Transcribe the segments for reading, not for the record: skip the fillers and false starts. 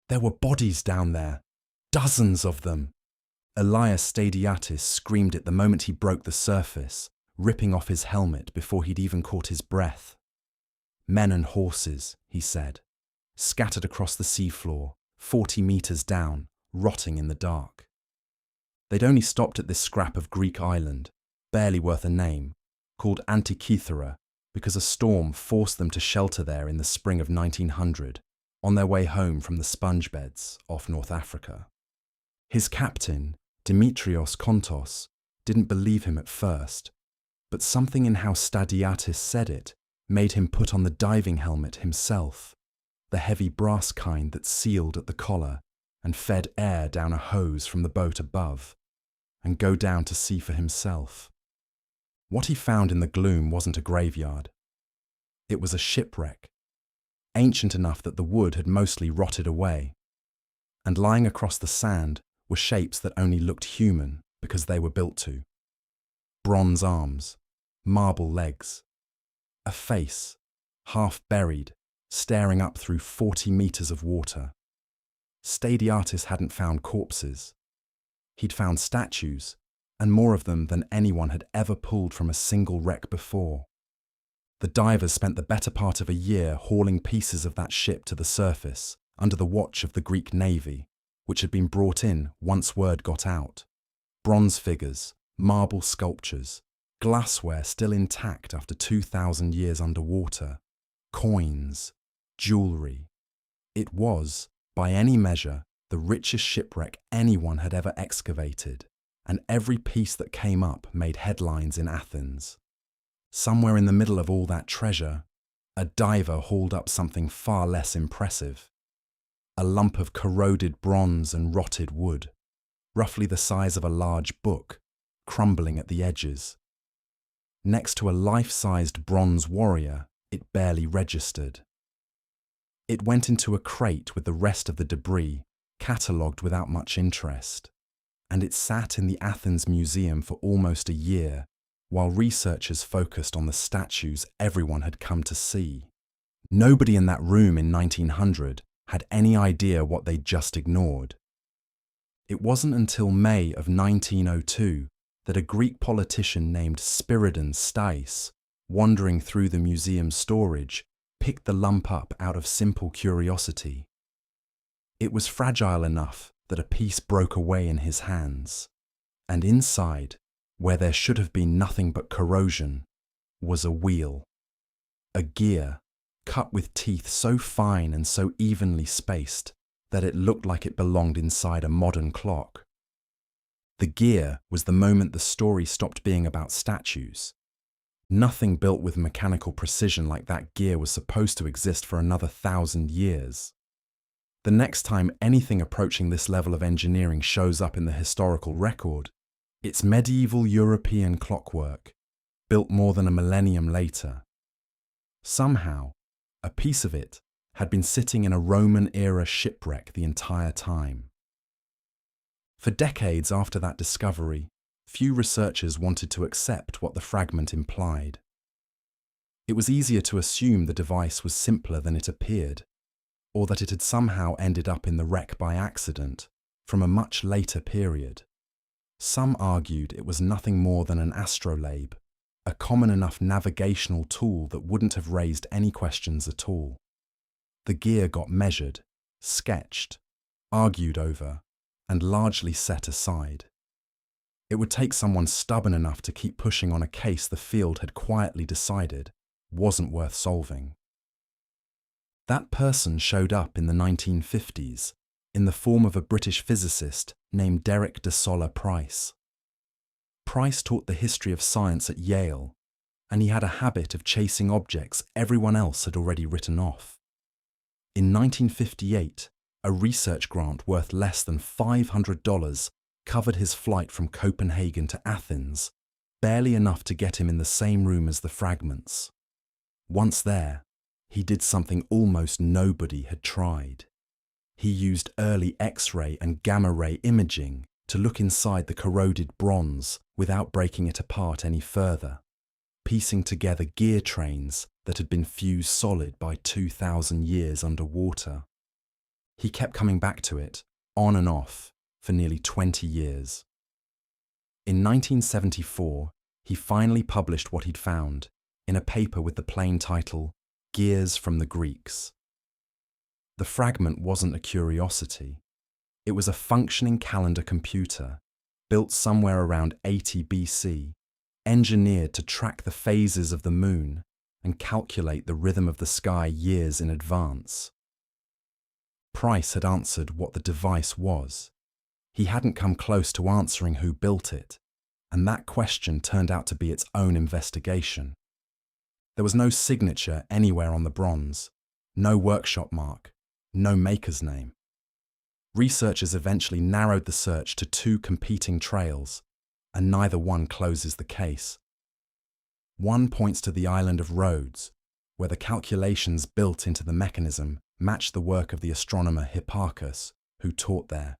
There were bodies down there, dozens of them. Elias Stadiatis screamed it the moment he broke the surface, ripping off his helmet before he'd even caught his breath. Men and horses, he said, scattered across the seafloor, 40 meters down, rotting in the dark. They'd only stopped at this scrap of Greek island, barely worth a name, called Antikythera, because a storm forced them to shelter there in the spring of 1900, on their way home from the sponge beds off North Africa. His captain, Dimitrios Kontos, didn't believe him at first, but something in how Stadiatis said it made him put on the diving helmet himself, the heavy brass kind that sealed at the collar and fed air down a hose from the boat above, and go down to see for himself. What he found in the gloom wasn't a graveyard. It was a shipwreck, ancient enough that the wood had mostly rotted away, and lying across the sand were shapes that only looked human because they were built to. Bronze arms, marble legs, a face, half buried, staring up through 40 meters of water. Stadiatis hadn't found corpses. He'd found statues, and more of them than anyone had ever pulled from a single wreck before. The divers spent the better part of a year hauling pieces of that ship to the surface under the watch of the Greek Navy, which had been brought in once word got out. Bronze figures, marble sculptures, glassware still intact after 2,000 years underwater, coins, jewellery. It was, by any measure, the richest shipwreck anyone had ever excavated, and every piece that came up made headlines in Athens. Somewhere in the middle of all that treasure, a diver hauled up something far less impressive. A lump of corroded bronze and rotted wood, roughly the size of a large book, crumbling at the edges. Next to a life-sized bronze warrior, it barely registered. It went into a crate with the rest of the debris, catalogued without much interest, and it sat in the Athens Museum for almost a year, while researchers focused on the statues everyone had come to see. Nobody in that room in 1900 had any idea what they'd just ignored. It wasn't until May of 1902 that a Greek politician named Spyridon Stais, wandering through the museum's storage, picked the lump up out of simple curiosity. It was fragile enough that a piece broke away in his hands, and inside, where there should have been nothing but corrosion, was a wheel, a gear cut with teeth so fine and so evenly spaced that it looked like it belonged inside a modern clock. The gear was the moment the story stopped being about statues. Nothing built with mechanical precision like that gear was supposed to exist for another 1,000 years. The next time anything approaching this level of engineering shows up in the historical record, it's medieval European clockwork, built more than a millennium later. Somehow, a piece of it had been sitting in a Roman-era shipwreck the entire time. For decades after that discovery, few researchers wanted to accept what the fragment implied. It was easier to assume the device was simpler than it appeared, or that it had somehow ended up in the wreck by accident, from a much later period. Some argued it was nothing more than an astrolabe, a common enough navigational tool that wouldn't have raised any questions at all. The gear got measured, sketched, argued over, and largely set aside. It would take someone stubborn enough to keep pushing on a case the field had quietly decided wasn't worth solving. That person showed up in the 1950s in the form of a British physicist named Derek de Solla Price. Price taught the history of science at Yale, and he had a habit of chasing objects everyone else had already written off. In 1958, a research grant worth less than $500 covered his flight from Copenhagen to Athens, barely enough to get him in the same room as the fragments. Once there, he did something almost nobody had tried. He used early X-ray and gamma-ray imaging to look inside the corroded bronze without breaking it apart any further, piecing together gear trains that had been fused solid by 2,000 years underwater. He kept coming back to it, on and off, for nearly 20 years. In 1974, he finally published what he'd found in a paper with the plain title, Gears from the Greeks. The fragment wasn't a curiosity. It was a functioning calendar computer, built somewhere around 80 BC, engineered to track the phases of the moon and calculate the rhythm of the sky years in advance. Price had answered what the device was. He hadn't come close to answering who built it, and that question turned out to be its own investigation. There was no signature anywhere on the bronze, no workshop mark, no maker's name. Researchers eventually narrowed the search to 2 competing trails, and neither one closes the case. One points to the island of Rhodes, where the calculations built into the mechanism match the work of the astronomer Hipparchus, who taught there.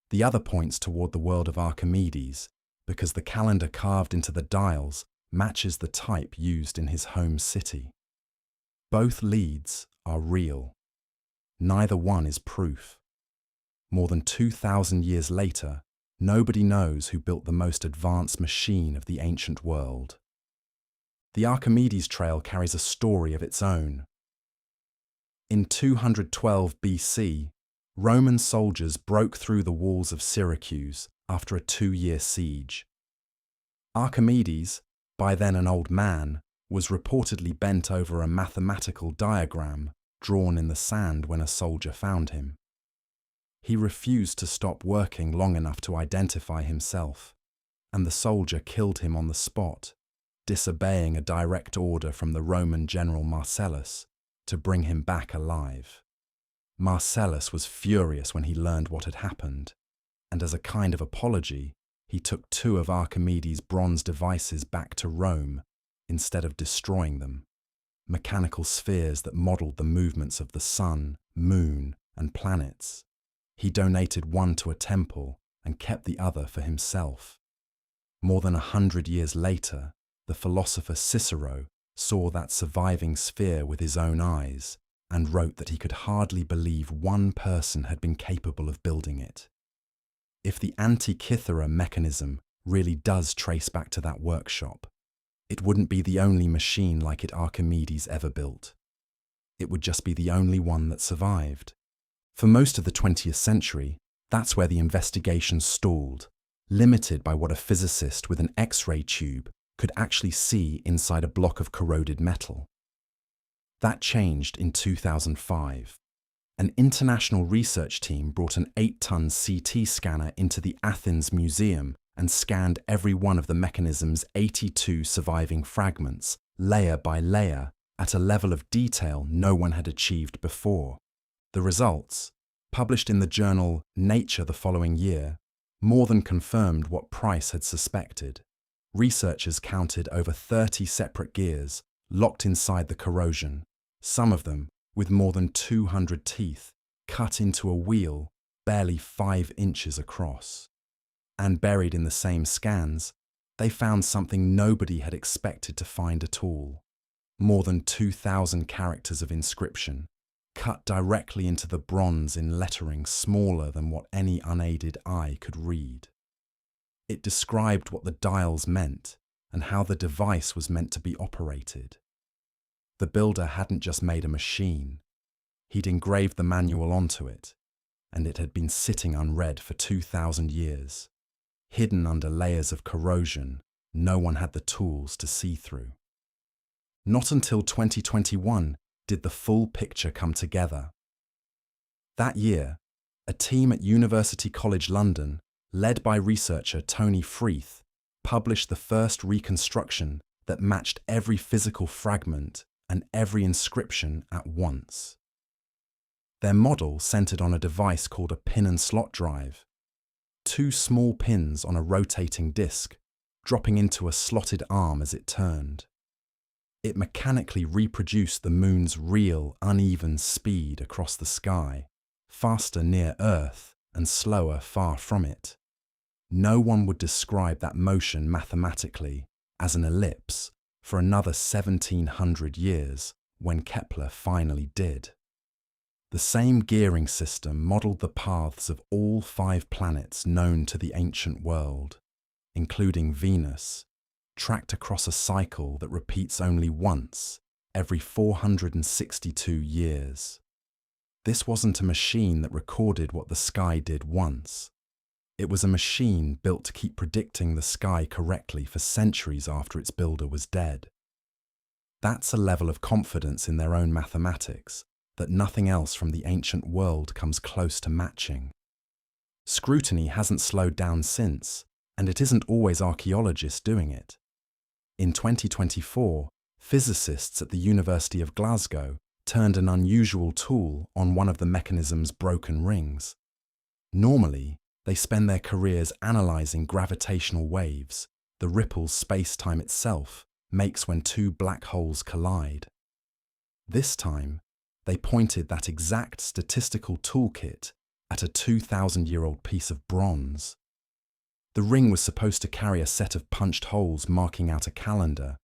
The other points toward the world of Archimedes, because the calendar carved into the dials matches the type used in his home city. Both leads are real. Neither one is proof. More than 2,000 years later, nobody knows who built the most advanced machine of the ancient world. The Archimedes Trail carries a story of its own. In 212 BC, Roman soldiers broke through the walls of Syracuse after a 2-year siege. Archimedes, by then an old man, was reportedly bent over a mathematical diagram drawn in the sand when a soldier found him. He refused to stop working long enough to identify himself, and the soldier killed him on the spot, disobeying a direct order from the Roman general Marcellus to bring him back alive. Marcellus was furious when he learned what had happened, and as a kind of apology, he took 2 of Archimedes' bronze devices back to Rome instead of destroying them, mechanical spheres that modelled the movements of the sun, moon, and planets. He donated one to a temple and kept the other for himself. More than 100 years later, the philosopher Cicero saw that surviving sphere with his own eyes and wrote that he could hardly believe one person had been capable of building it. If the Antikythera mechanism really does trace back to that workshop, it wouldn't be the only machine like it Archimedes ever built. It would just be the only one that survived. For most of the 20th century, that's where the investigation stalled, limited by what a physicist with an X-ray tube could actually see inside a block of corroded metal. That changed in 2005. An international research team brought an 8-ton CT scanner into the Athens Museum and scanned every one of the mechanism's 82 surviving fragments, layer by layer, at a level of detail no one had achieved before. The results, published in the journal Nature the following year, more than confirmed what Price had suspected. Researchers counted over 30 separate gears locked inside the corrosion, some of them with more than 200 teeth cut into a wheel barely 5 inches across. And buried in the same scans, they found something nobody had expected to find at all. More than 2,000 characters of inscription, cut directly into the bronze in lettering smaller than what any unaided eye could read. It described what the dials meant and how the device was meant to be operated. The builder hadn't just made a machine, he'd engraved the manual onto it, and it had been sitting unread for 2,000 years, hidden under layers of corrosion no one had the tools to see through. Not until 2021 did the full picture come together. That year, a team at University College London, led by researcher Tony Freeth, published the first reconstruction that matched every physical fragment and every inscription at once. Their model centered on a device called a pin and slot drive, 2 small pins on a rotating disc, dropping into a slotted arm as it turned. It mechanically reproduced the moon's real, uneven speed across the sky, faster near Earth and slower far from it. No one would describe that motion mathematically as an ellipse for another 1,700 years when Kepler finally did. The same gearing system modelled the paths of all 5 planets known to the ancient world, including Venus, tracked across a cycle that repeats only once every 462 years. This wasn't a machine that recorded what the sky did once. It was a machine built to keep predicting the sky correctly for centuries after its builder was dead. That's a level of confidence in their own mathematics that nothing else from the ancient world comes close to matching. Scrutiny hasn't slowed down since, and it isn't always archaeologists doing it. In 2024, physicists at the University of Glasgow turned an unusual tool on one of the mechanism's broken rings. Normally, they spend their careers analysing gravitational waves, the ripples space-time itself makes when 2 black holes collide. This time, they pointed that exact statistical toolkit at a 2,000-year-old piece of bronze. The ring was supposed to carry a set of punched holes marking out a calendar,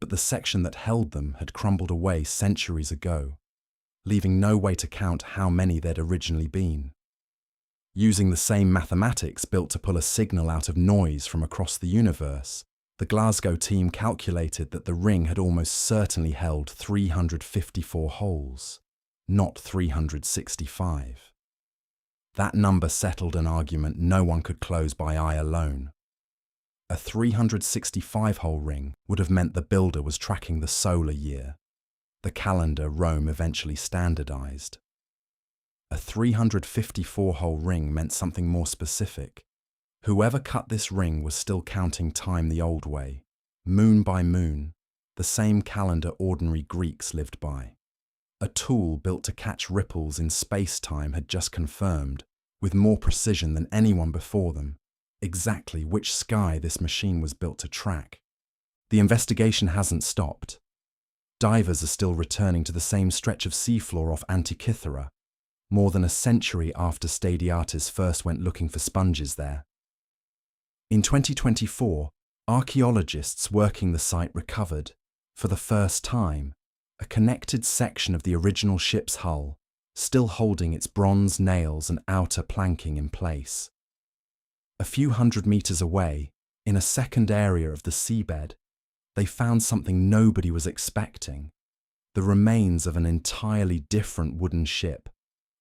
but the section that held them had crumbled away centuries ago, leaving no way to count how many there'd originally been. Using the same mathematics built to pull a signal out of noise from across the universe, the Glasgow team calculated that the ring had almost certainly held 354 holes, not 365. That number settled an argument no one could close by eye alone. A 365-hole ring would have meant the builder was tracking the solar year, the calendar Rome eventually standardized. A 354-hole ring meant something more specific. Whoever cut this ring was still counting time the old way, moon by moon, the same calendar ordinary Greeks lived by. A tool built to catch ripples in space-time had just confirmed, with more precision than anyone before them, exactly which sky this machine was built to track. The investigation hasn't stopped. Divers are still returning to the same stretch of seafloor off Antikythera, more than a century after Stadiatis first went looking for sponges there. In 2024, archaeologists working the site recovered, for the first time, a connected section of the original ship's hull, still holding its bronze nails and outer planking in place. A few hundred meters away, in a second area of the seabed, they found something nobody was expecting: the remains of an entirely different wooden ship,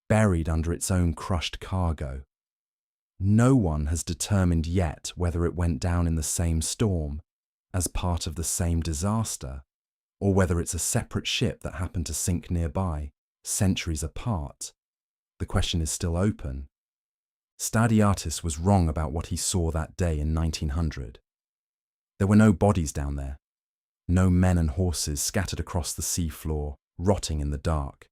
buried under its own crushed cargo. No one has determined yet whether it went down in the same storm, as part of the same disaster, or whether it's a separate ship that happened to sink nearby, centuries apart. The question is still open. Stadiatis was wrong about what he saw that day in 1900. There were no bodies down there, no men and horses scattered across the seafloor, rotting in the dark.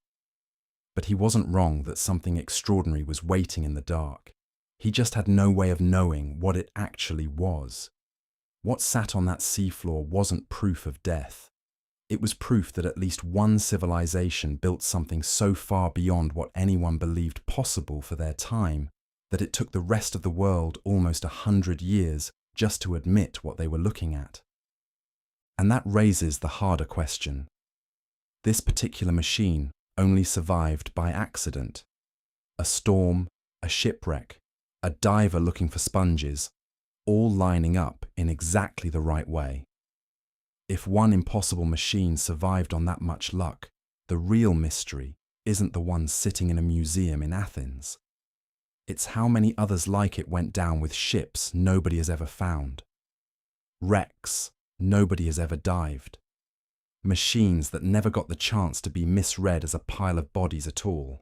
But he wasn't wrong that something extraordinary was waiting in the dark. He just had no way of knowing what it actually was. What sat on that seafloor wasn't proof of death. It was proof that at least one civilization built something so far beyond what anyone believed possible for their time that it took the rest of the world almost 100 years just to admit what they were looking at. And that raises the harder question. This particular machine only survived by accident. A storm, a shipwreck, a diver looking for sponges, all lining up in exactly the right way. If one impossible machine survived on that much luck, the real mystery isn't the one sitting in a museum in Athens. It's how many others like it went down with ships nobody has ever found. Wrecks nobody has ever dived. Machines that never got the chance to be misread as a pile of bodies at all.